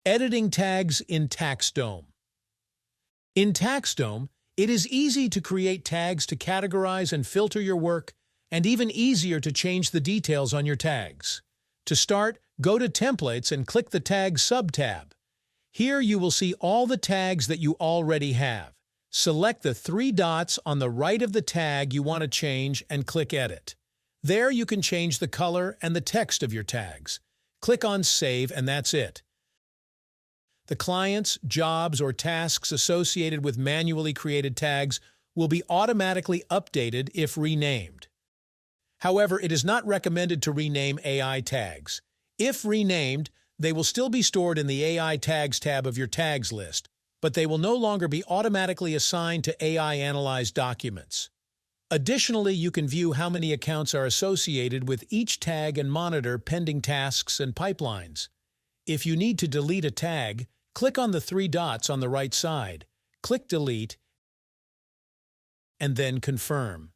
Editing tags in TaxDome. In TaxDome, it is easy to create tags to categorize and filter your work, and even easier to change the details on your tags. To start, go to Templates and click the Tags sub-tab. Here you will see all the tags that you already have. Select the three dots on the right of the tag you want to change and click Edit. There you can change the color and the text of your tags. Click on Save and that's it. The clients, jobs, or tasks associated with manually created tags will be automatically updated if renamed. However, it is not recommended to rename AI tags. If renamed, they will still be stored in the AI Tags tab of your tags list, but they will no longer be automatically assigned to AI-analyzed documents. Additionally, you can view how many accounts are associated with each tag and monitor pending tasks and pipelines. If you need to delete a tag, click on the three dots on the right side, click Delete, and then Confirm.